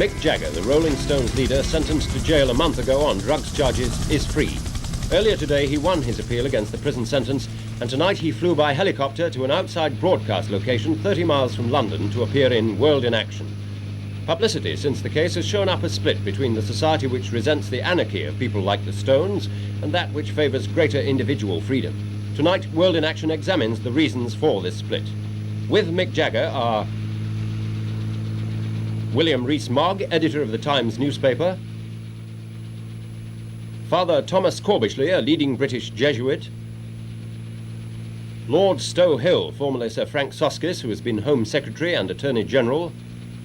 Mick Jagger, the Rolling Stones leader, sentenced to jail a month ago on drugs charges, is free. Earlier today, he won his appeal against the prison sentence, and tonight he flew by helicopter to an outside broadcast location 30 miles from London to appear in World in Action. Publicity since the case has shown up a split between the society which resents the anarchy of people like the Stones and that which favours greater individual freedom. Tonight, World in Action examines the reasons for this split. With Mick Jagger are William Rees-Mogg, editor of the Times newspaper, Father Thomas Corbishley, a leading British Jesuit, Lord Stow-Hill, formerly Sir Frank Soskis, who has been Home Secretary and Attorney General,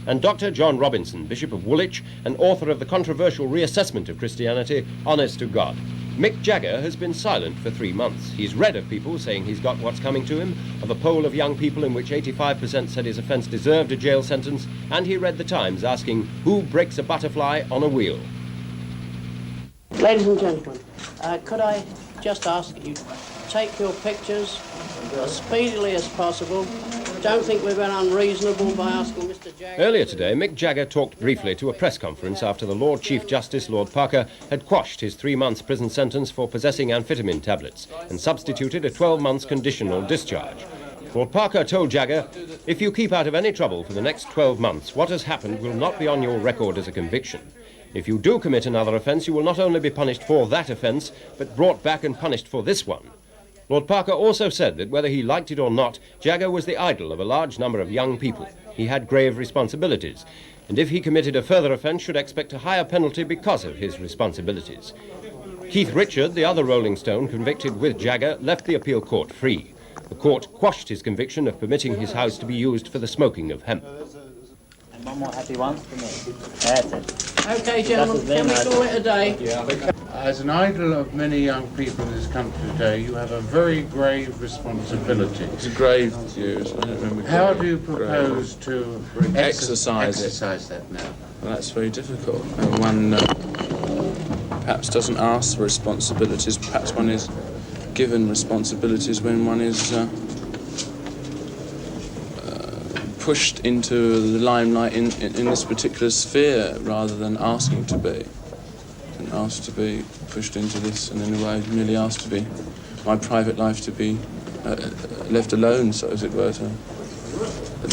and Dr. John Robinson, Bishop of Woolwich and author of the controversial reassessment of Christianity, Honest to God. Mick Jagger has been silent for 3 months. He's read of people saying he's got what's coming to him, of a poll of young people in which 85% said his offence deserved a jail sentence, and he read the Times asking, who breaks a butterfly on a wheel? Ladies and gentlemen, could I just ask that you take your pictures as speedily as possible? Don't think we've been unreasonable by asking Mr. Jagger... Earlier today, Mick Jagger talked briefly to a press conference after the Lord Chief Justice, Lord Parker, had quashed his 3 months prison sentence for possessing amphetamine tablets and substituted a 12 months conditional discharge. Lord Parker told Jagger, if you keep out of any trouble for the next 12 months, what has happened will not be on your record as a conviction. If you do commit another offence, you will not only be punished for that offence, but brought back and punished for this one. Lord Parker also said that whether he liked it or not, Jagger was the idol of a large number of young people. He had grave responsibilities, and if he committed a further offence, should expect a higher penalty because of his responsibilities. Keith Richard, the other Rolling Stone convicted with Jagger, left the appeal court free. The court quashed his conviction of permitting his house to be used for the smoking of hemp. And one more happy one for me. That's it. OK, gentlemen, can we call it a day? Yeah. As an idol of many young people in this country today, you have a very grave responsibility. It's a grave view. So I don't remember. How do you propose to exercise that now? Well, that's very difficult. One perhaps doesn't ask for responsibilities. Perhaps one is given responsibilities when one is pushed into the limelight in this particular sphere rather than asking to be. And asked to be pushed into this, and in a way merely asked to be my private life to be left alone, so as it were.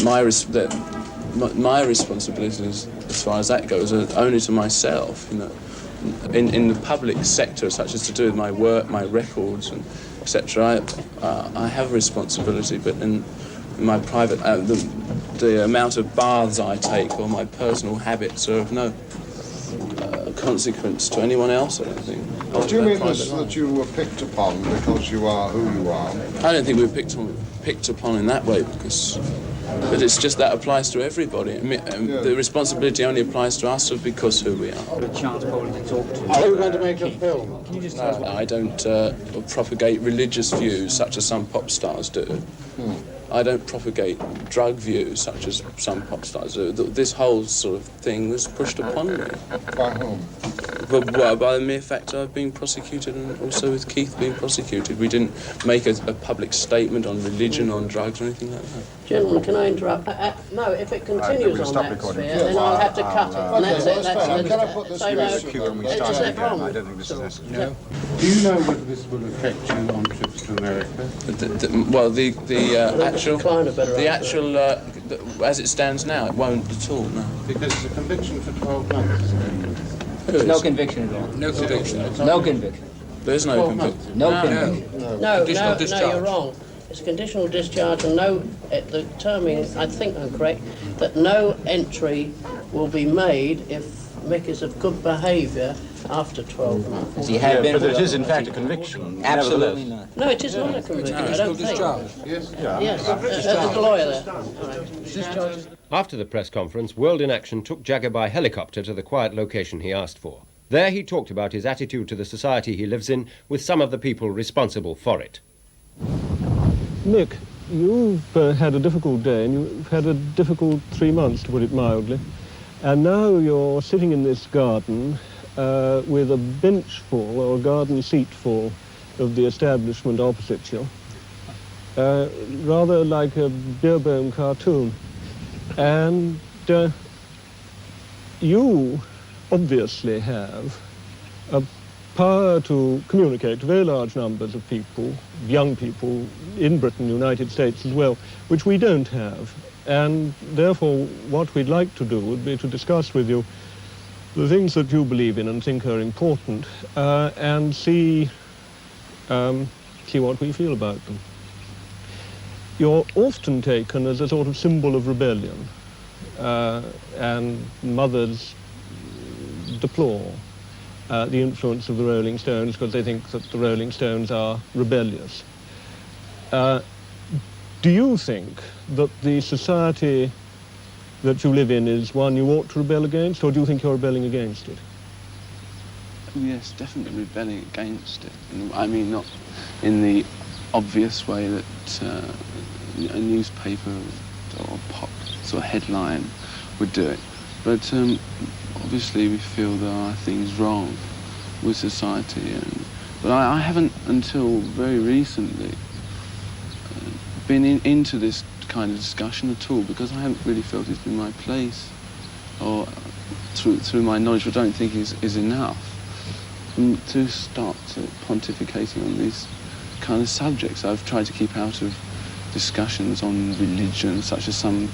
My responsibilities, as far as that goes, are only to myself. You know, in the public sector, such as to do with my work, my records, and etc. I have responsibility, but in my private, the amount of baths I take or my personal habits are of no consequence to anyone else, I don't think. Do you mean that you were picked upon because you are who you are? I don't think we were picked upon in that way, but it's just that applies to everybody. I mean, the responsibility only applies to us because who we are. A chance probably to talk to. Are you going to make a film? Can you just No, I don't propagate religious views such as some pop stars do. I don't propagate drug views such as some pop stars do. This whole sort of thing was pushed upon me. By whom? By the mere fact I've been prosecuted, and also with Keith being prosecuted. We didn't make a public statement on religion, on drugs, or anything like that. Gentlemen, can I interrupt? No, if it continues on that sphere, then I'll have to cut it. And that's it. Can I put this Is that wrong? I don't think this is necessary. No. Do you know whether this will affect you on trips to America? The actual, as it stands now, it won't at all, no. Because it's a conviction for 12 months. No conviction at all. No conviction. No conviction. There's no conviction. No conviction. No, you're wrong. It's conditional discharge, and the terming, I think I'm correct, that no entry will be made if Mick is of good behaviour after 12 months. He had been, but it is in fact a conviction. Absolutely not. No, it is not a conviction, I don't think. Yes? Yes, the lawyer there. After the press conference, World in Action took Jagger by helicopter to the quiet location he asked for. There he talked about his attitude to the society he lives in with some of the people responsible for it. Mick, you've had a difficult day and you've had a difficult 3 months, to put it mildly. And now you're sitting in this garden with a bench full, or a garden seat full, of the establishment opposite you. Rather like a Beerbohm cartoon. And you obviously have a power to communicate to very large numbers of people, young people in Britain, United States as well, which we don't have. And therefore, what we'd like to do would be to discuss with you the things that you believe in and think are important, and see what we feel about them. You're often taken as a sort of symbol of rebellion, and mothers deplore the influence of the Rolling Stones because they think that the Rolling Stones are rebellious. Do you think that the society that you live in is one you ought to rebel against, or do you think you're rebelling against it? Yes, definitely rebelling against it. And I mean, not in the obvious way that a newspaper or pop sort of headline would do it. But obviously we feel there are things wrong with society. But I haven't, until very recently, been into this kind of discussion at all, because I haven't really felt it's been my place, or through my knowledge, which I don't think is enough, to start pontificating on these kind of subjects. I've tried to keep out of discussions on religion, such as some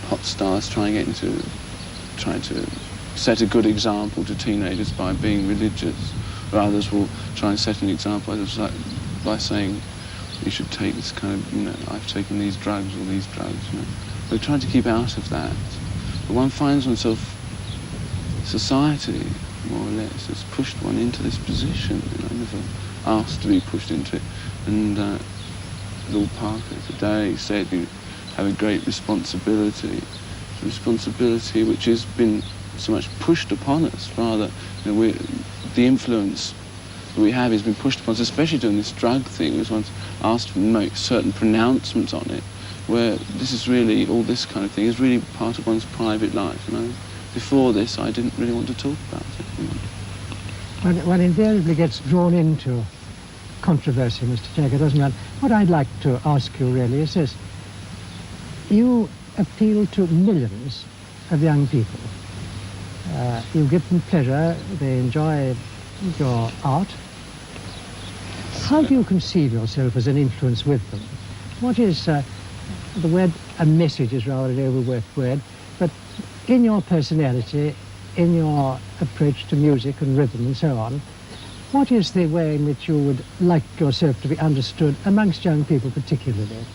pop stars trying to set a good example to teenagers by being religious, or others will try and set an example by saying, you should take this kind of, I've taken these drugs or these drugs, They're trying to keep out of that. But one finds oneself, society, more or less, has pushed one into this position. Never asked to be pushed into it. And Lord Parker today said you have a great responsibility. A responsibility which has been so much pushed upon us, rather, the influence that we have has been pushed upon us, especially during this drug thing. We was once asked to make certain pronouncements on it, where this is really, all this kind of thing is really part of one's private life, Before this, I didn't really want to talk about it. One invariably gets drawn into controversy, Mr. Jagger, doesn't one? What I'd like to ask you really is this. You appeal to millions of young people. You give them pleasure, they enjoy your art. How do you conceive yourself as an influence with them? What is, the word, a message is rather an overworked word, but in your personality, in your approach to music and rhythm and so on, what is the way in which you would like yourself to be understood amongst young people particularly?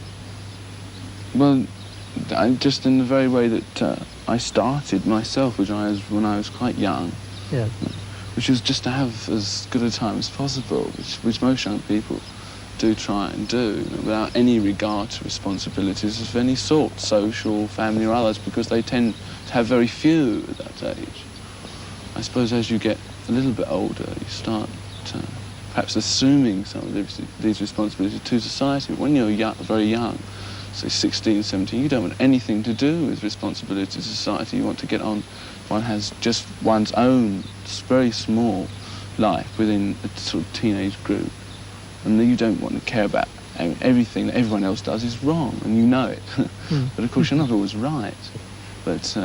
Well, just in the very way that I started myself, when I was quite young. Yes. Which was just to have as good a time as possible, which most young people do try and do, without any regard to responsibilities of any sort, social, family or others, because they tend to have very few at that age. I suppose as you get a little bit older, you start perhaps assuming some of these responsibilities to society. But when you're very young, say 16, 17, you don't want anything to do with responsibility to society. You want to get on. One has just one's own very small life within a sort of teenage group. And you don't want to care about everything that everyone else does is wrong, and you know it. But of course you're not always right. But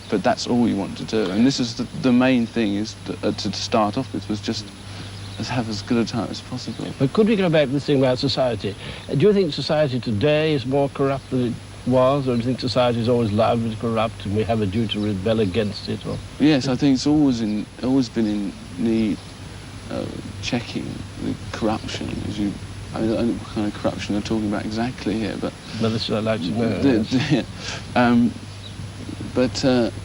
that's all you want to do. And this is the main thing, is to start off with, was just have as good a time as possible. But could we go back to this thing about society? Do you think society today is more corrupt than it was, or do you think society is always loudly corrupt and we have a duty to rebel against it? Or? Yes, I think it's always been in need of checking the corruption. I don't know what kind of corruption they're talking about exactly here, but... Well, this is what I'd like to know. But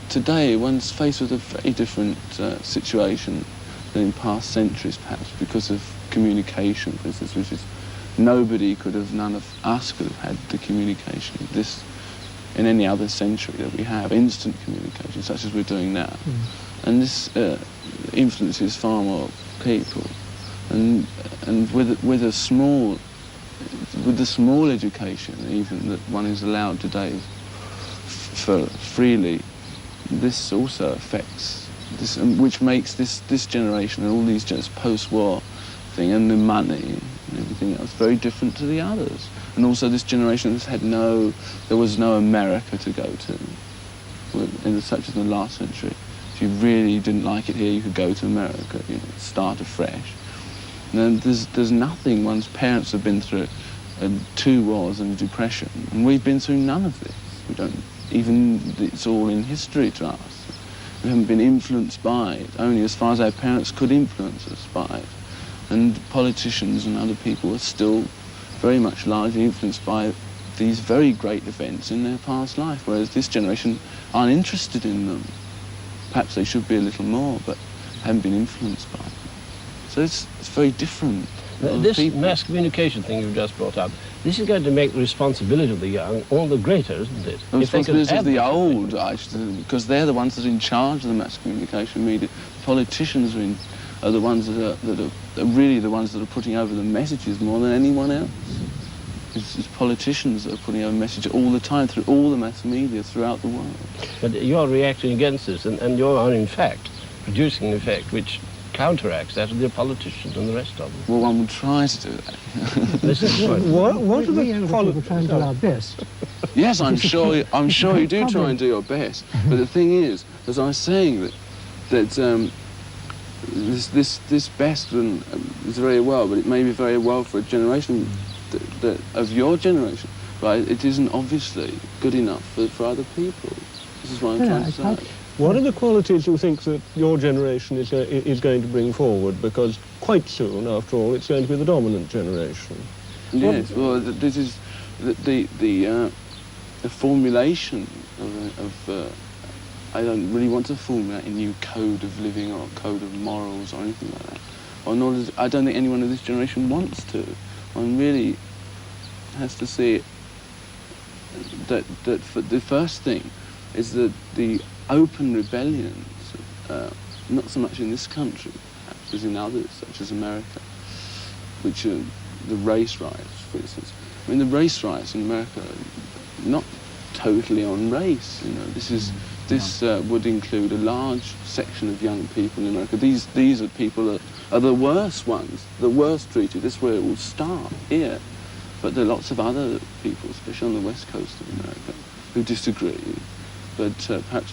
today one's faced with a very different situation than in past centuries, perhaps, because of communication, for instance, which is none of us could have had the communication of this in any other century that we have, instant communication, such as we're doing now. And this influences far more people. And with the small education, even that one is allowed today for freely, this also affects this, which makes this generation and all these post-war thing and the money and everything else very different to the others. And also this generation has had there was no America to go to, such as in the last century. If you really didn't like it here, you could go to America, you know, start afresh. And then there's nothing. One's parents have been through 2 wars and a depression, and we've been through none of this. We don't even, it's all in history to us. We haven't been influenced by it, only as far as our parents could influence us by it. And politicians and other people are still very much largely influenced by these very great events in their past life, whereas this generation aren't interested in them. Perhaps they should be a little more, but haven't been influenced by them. So it's very different. This mass communication thing you've just brought up, this is going to make the responsibility of the young all the greater, isn't it? The responsibility of the old, because they're the ones that are in charge of the mass communication media. Politicians are the ones that are really the ones that are putting over the messages more than anyone else. It's politicians that are putting over messages all the time through all the mass media throughout the world. But you're reacting against this, and you're, in fact, producing an effect which counteracts that of the politicians and the rest of them. Well, one would try to do that. This is right. What are the qualities? Trying to do our best. Yes, I'm sure you do try and do your best. But the thing is, as I was saying, that this best is very well, but it may be very well for a generation that of your generation, right? It isn't obviously good enough for other people. This is what I'm trying to say. What are the qualities you think that your generation is going to bring forward? Because quite soon, after all, it's going to be the dominant generation. Yes, well, this is the formulation of I don't really want to formulate a new code of living or code of morals or anything like that. Or nor does, I don't think anyone of this generation wants to. One really has to see that for the first thing is that the open rebellions, not so much in this country, perhaps as in others, such as America, which are the race riots, for instance. I mean, the race riots in America are not totally on race, you know. This would include a large section of young people in America. These are people that are the worst ones, the worst treated. This is where it will start, here. But there are lots of other people, especially on the west coast of America, who disagree, but perhaps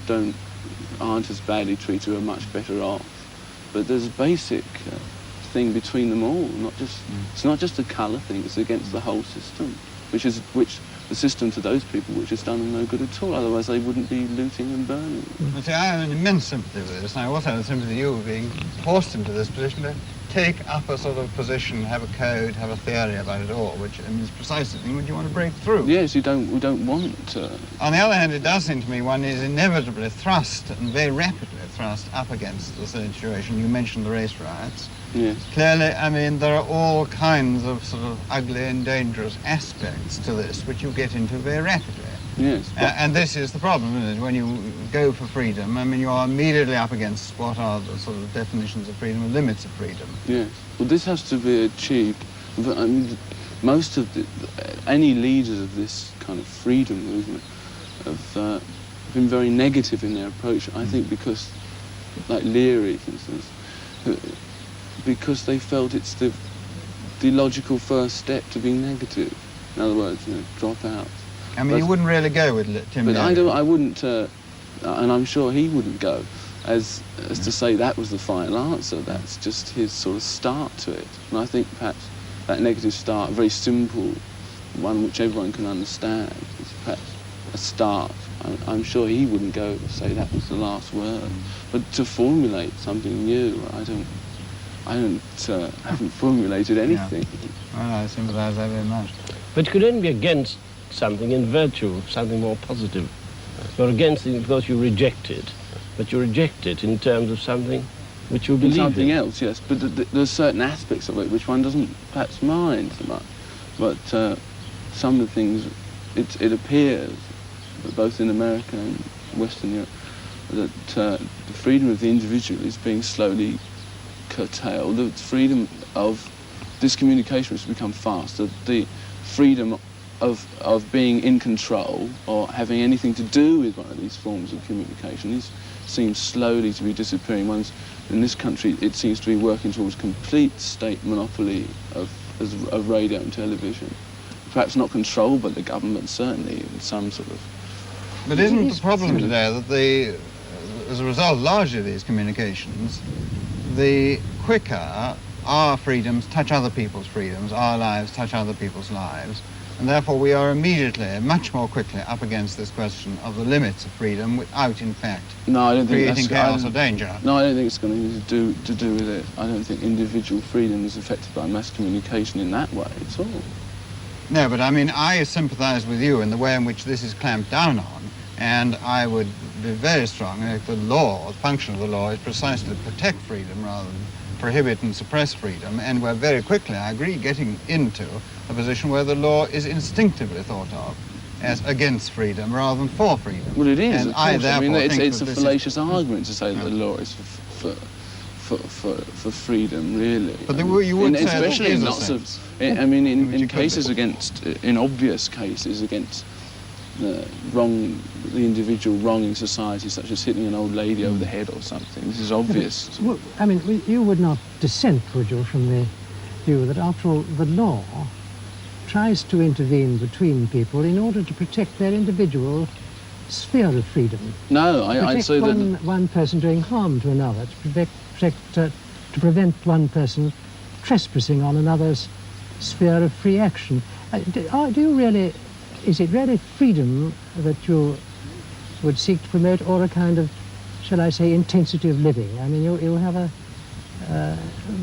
aren't as badly treated or are much better off. But there's a basic thing between them all. It's not just a colour thing. It's against the whole system, which the system to those people which has done them no good at all. Otherwise, they wouldn't be looting and burning. You see, I have an immense sympathy with this, and I also have sympathy with you being forced into this position to take up a sort of position, have a code, have a theory about it all, which is precisely the thing which you want to break through. Yes, we don't want to. On the other hand, it does seem to me one is inevitably thrust, and very rapidly thrust, up against the situation. You mentioned the race riots. Yes. Clearly, I mean, there are all kinds of sort of ugly and dangerous aspects to this, which you get into very rapidly. Yes. And this is the problem, isn't it? When you go for freedom, I mean, you are immediately up against what are the sort of definitions of freedom and limits of freedom. Yes. Well, this has to be achieved. I mean, most of any leaders of this kind of freedom movement have been very negative in their approach. I think because, like Leary, for instance, because they felt it's the logical first step to being negative. In other words, drop out. I mean, you wouldn't really go with Tim Leary. But I wouldn't, and I'm sure he wouldn't go, as to say that was the final answer. That's just his sort of start to it. And I think perhaps that negative start, a very simple one which everyone can understand, is perhaps a start. I'm sure he wouldn't go to say that was the last word. But to formulate something new, I haven't formulated anything. Yeah. Well, I sympathise very much. But you could only be against something in virtue of something more positive. You're against it because you reject it, but you reject it in terms of something which you believe in. Something else, yes, but there's certain aspects of it which one doesn't perhaps mind so much. But some of the things, it appears, both in America and Western Europe, that the freedom of the individual is being slowly curtailed. The freedom of this communication has become faster. The freedom of being in control or having anything to do with one of these forms of communication seems slowly to be disappearing. In this country, it seems to be working towards complete state monopoly of radio and television. Perhaps not controlled by the government, certainly in some sort of... But isn't the problem today that as a result largely of these communications, the quicker our freedoms touch other people's freedoms, our lives touch other people's lives, and therefore we are immediately, much more quickly, up against this question of the limits of freedom without, in fact, creating chaos or danger. No, I don't think it's got anything to do with it. I don't think individual freedom is affected by mass communication in that way at all. No, but I mean, I sympathise with you in the way in which this is clamped down on, and I would be very strong that the law, the function of the law, is precisely to protect freedom rather than prohibit and suppress freedom, and we're very quickly, I agree, getting into a position where the law is instinctively thought of as against freedom rather than for freedom. Well, it is, and of course. I mean, it's a fallacious is, argument to say that the law is for freedom, really. But you would say especially in that lots of, I mean, in cases against, in obvious cases against the individual wronging society, such as hitting an old lady over the head or something. This is obvious. Well, I mean, you would not dissent, would you, from the view that, after all, the law tries to intervene between people in order to protect their individual sphere of freedom? No, I'd say that one person doing harm to another, to prevent one person trespassing on another's sphere of free action. Do you really? Is it really freedom that you would seek to promote, or a kind of, shall I say, intensity of living? I mean, you have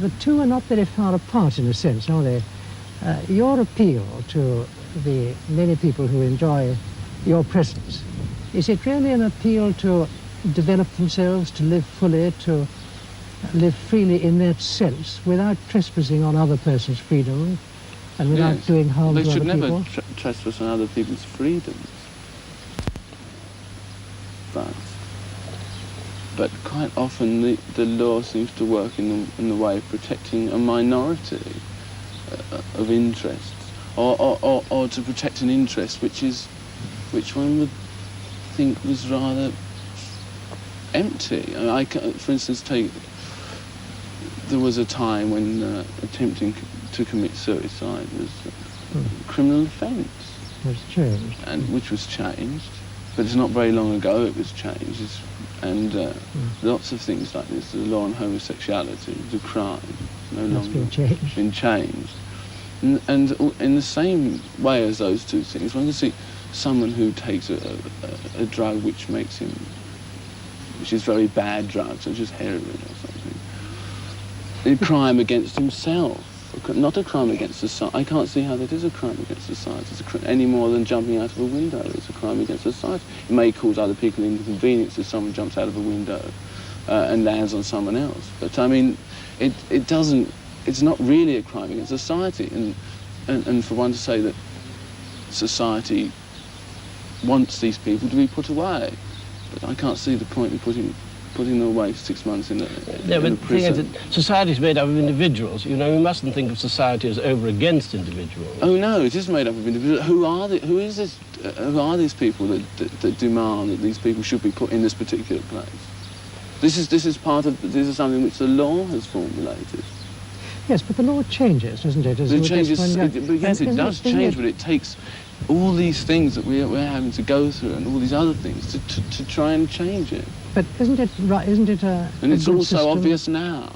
the two are not very far apart in a sense, are they? Your appeal to the many people who enjoy your presence, is it really an appeal to develop themselves, to live fully, to live freely in that sense, without trespassing on other person's freedom, and without doing harm to other people? They should never trespass on other people's freedoms. But quite often the law seems to work in the way of protecting a minority of interests, or to protect an interest which one would think was rather empty. I can, for instance, there was a time when attempting to commit suicide was a criminal offence. It was changed. And which was changed, but it's not very long ago it was changed. And lots of things like this, the law on homosexuality, the crime, no longer been changed. And in the same way as those two things, one can see someone who takes a drug which is very bad drug, such as heroin or something, a crime against himself, not a crime against society. I can't see how that is a crime against society. It's any more than jumping out of a window. It's a crime against society. It may cause other people inconvenience if someone jumps out of a window and lands on someone else. But I mean, it doesn't. It's not really a crime against society. And for one to say that society wants these people to be put away, but I can't see the point in putting them away for 6 months in a prison. Society is made up of individuals. You know, we mustn't think of society as over against individuals. Oh no, it is made up of individuals. Who are these people that demand that these people should be put in this particular place? This is something which the law has formulated. Yes, but the law changes, doesn't it? It changes, yes, it does change, but it takes all these things that we're having to go through and all these other things to try and change it. But isn't it right? Isn't it a And it's good also system? obvious now.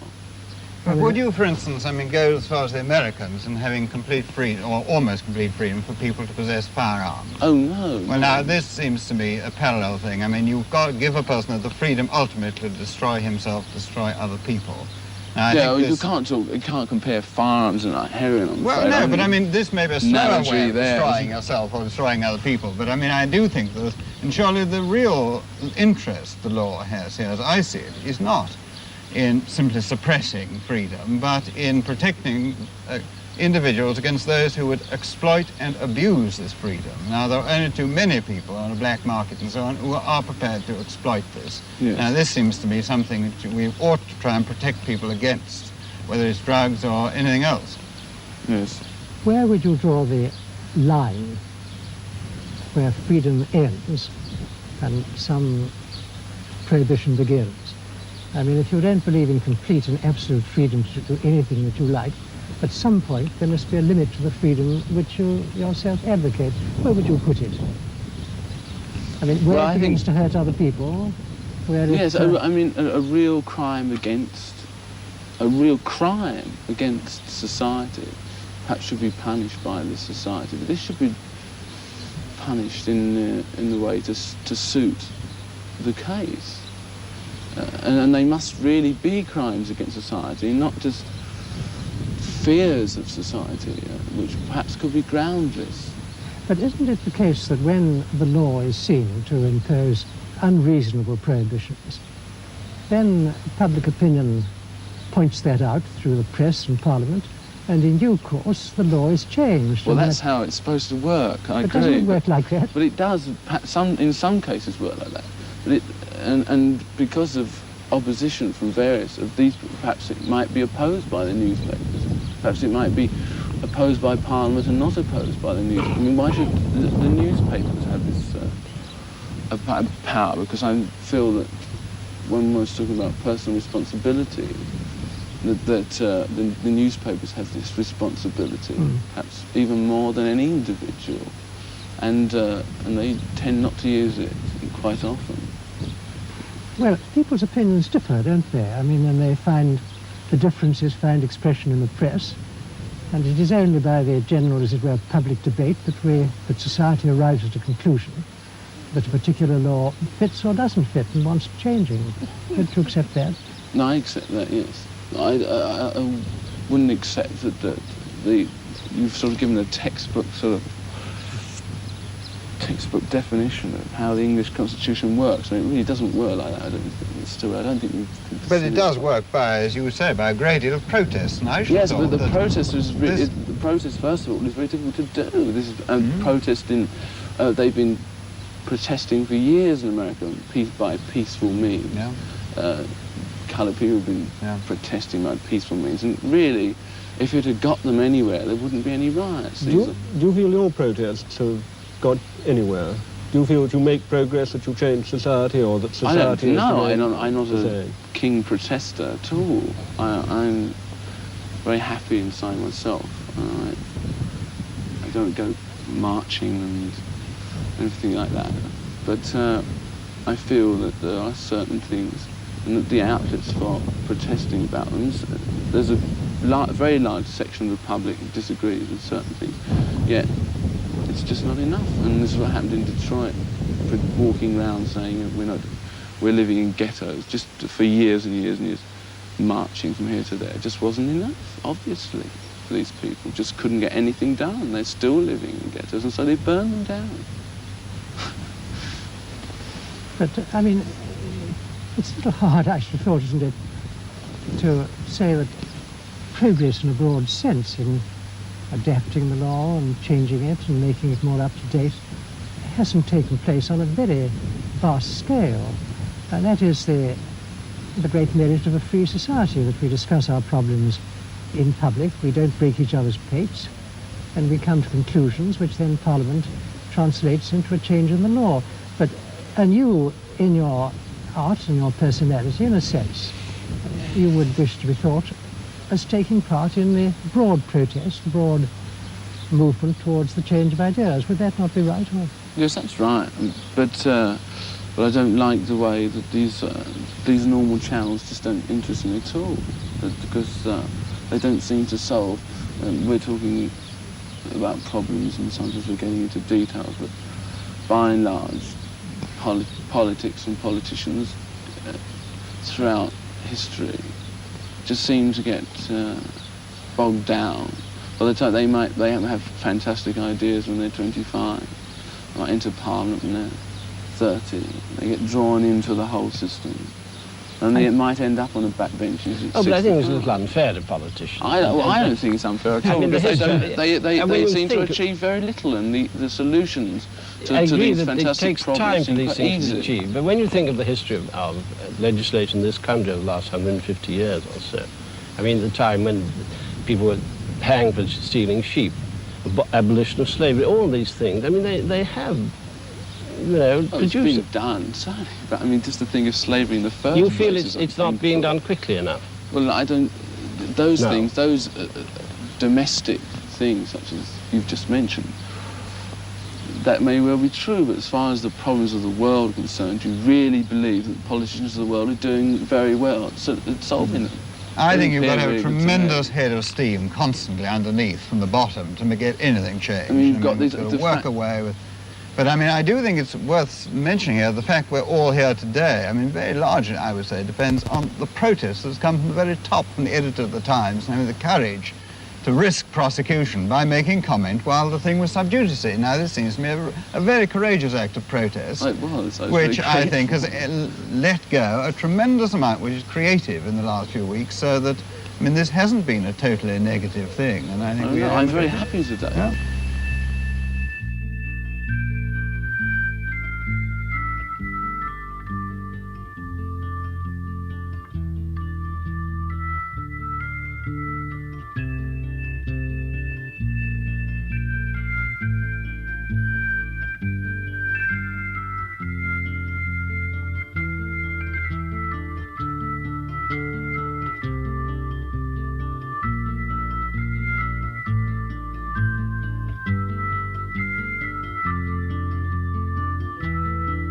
But would you, for instance, go as far as the Americans and having complete freedom, or almost complete freedom, for people to possess firearms? Oh, no. Well, now, this seems to me a parallel thing. I mean, you've got to give a person the freedom ultimately to destroy himself, destroy other people. Now, you can't compare firearms and heroin, I'm Well, afraid. no, but I mean, this may be a slower way of there, destroying yourself or destroying other people. But I mean, I do think that, and surely the real interest the law has here, as I see it, is not in simply suppressing freedom, but in protecting individuals against those who would exploit and abuse this freedom. Now, there are only too many people on the black market and so on who are prepared to exploit this. Yes. Now, this seems to be something that we ought to try and protect people against, whether it's drugs or anything else. Yes. Where would you draw the line where freedom ends and some prohibition begins? I mean, if you don't believe in complete and absolute freedom to do anything that you like, at some point there must be a limit to the freedom which you yourself advocate. Where would you put it? I mean, where it begins to hurt other people, where yes, it, I mean, a real crime against society perhaps should be punished by the society, but this should be punished in the way to suit the case. And they must really be crimes against society, not just fears of society, which perhaps could be groundless. But isn't it the case that when the law is seen to impose unreasonable prohibitions, then public opinion points that out through the press and Parliament, and in due course the law is changed? Well, that's how it's supposed to work, I agree. But doesn't it work like that? But it does, in some cases, work like that. But and because of opposition from various of these, perhaps it might be opposed by the newspapers. Perhaps it might be opposed by Parliament and not opposed by the newspapers. I mean, why should the newspapers have this power? Because I feel that when one was talking about personal responsibility, that the newspapers have this responsibility, perhaps even more than any individual, and they tend not to use it quite often. Well, people's opinions differ, don't they? I mean, and they find the differences find expression in the press, and it is only by the general, as it were, public debate that society arrives at a conclusion that a particular law fits or doesn't fit and wants changing. Don't you accept that? No, I accept that, yes. I wouldn't accept that you've sort of given a textbook definition of how the English Constitution works. I mean, it really doesn't work like that. I don't think we've... But it does work by, as you would say, by a great deal of protest. And I should yes, thought but the that protest the protest, first of all, is very difficult to do. This is protesting. They've been protesting for years in America by peaceful means. Yeah. Coloured people have been protesting by peaceful means, and really, if it had got them anywhere, there wouldn't be any riots. Do you feel your protests have got anywhere? Do you feel that you make progress, that you change society, or that society I'm not a keen protester at all. I'm very happy inside myself. I don't go marching and everything like that. But I feel that there are certain things, and that the outlets for protesting about them, there's a very large section of the public who disagrees with certain things, yet it's just not enough. And this is what happened in Detroit, walking around saying we're living in ghettos, just for years and years and years, marching from here to there. It just wasn't enough, obviously, for these people. Just couldn't get anything done. They're still living in ghettos, and so they burned them down. But, I mean, it's a little hard, I should have thought, isn't it, to say that progress in a broad sense in adapting the law and changing it and making it more up-to-date hasn't taken place on a very vast scale. And that is the great merit of a free society, that we discuss our problems in public, we don't break each other's plates, and we come to conclusions which then Parliament translates into a change in the law. And you, in your art and your personality, in a sense, you would wish to be thought as taking part in the broad protest, the broad movement towards the change of ideas. Would that not be right? Or? Yes, that's right. But I don't like the way that these normal channels just don't interest me at all, because they don't seem to solve. We're talking about problems, and sometimes we're getting into details, but by and large, politics and politicians throughout history just seem to get bogged down. By the time they have fantastic ideas when they're 25, like enter Parliament when they're 30. They get drawn into the whole system, and they might end up on the back benches. Oh, but I think it's a little unfair to politicians. I don't think it's unfair at all, because they seem to achieve very little, and the solutions to these fantastic problems it takes time for these things to achieve. But when you think of the history of legislation in this country over the last 150 years or so, I mean, the time when people were hanged for stealing sheep, abolition of slavery, all these things, I mean, they have, produced... It's been done, certainly. But I mean, just to think of slavery in the first place... You feel it's not being done quickly enough? Well, I don't... Those things, those domestic things, such as you've just mentioned, that may well be true, but as far as the problems of the world are concerned, you really believe that the politicians of the world are doing very well at solving them. I think you've got to have a tremendous head of steam constantly underneath from the bottom to get anything changed. I mean, you've got these... to work away with... But I mean, I do think it's worth mentioning here the fact we're all here today. I mean, very largely, I would say, depends on the protest that's come from the very top, from the editor of the Times, and the courage to risk prosecution by making comment while the thing was sub judice. Now, this seems to me a very courageous act of protest, which I think has let go a tremendous amount, which is creative in the last few weeks, so that, I mean, this hasn't been a totally negative thing, and I think I'm very happy with that. Yeah.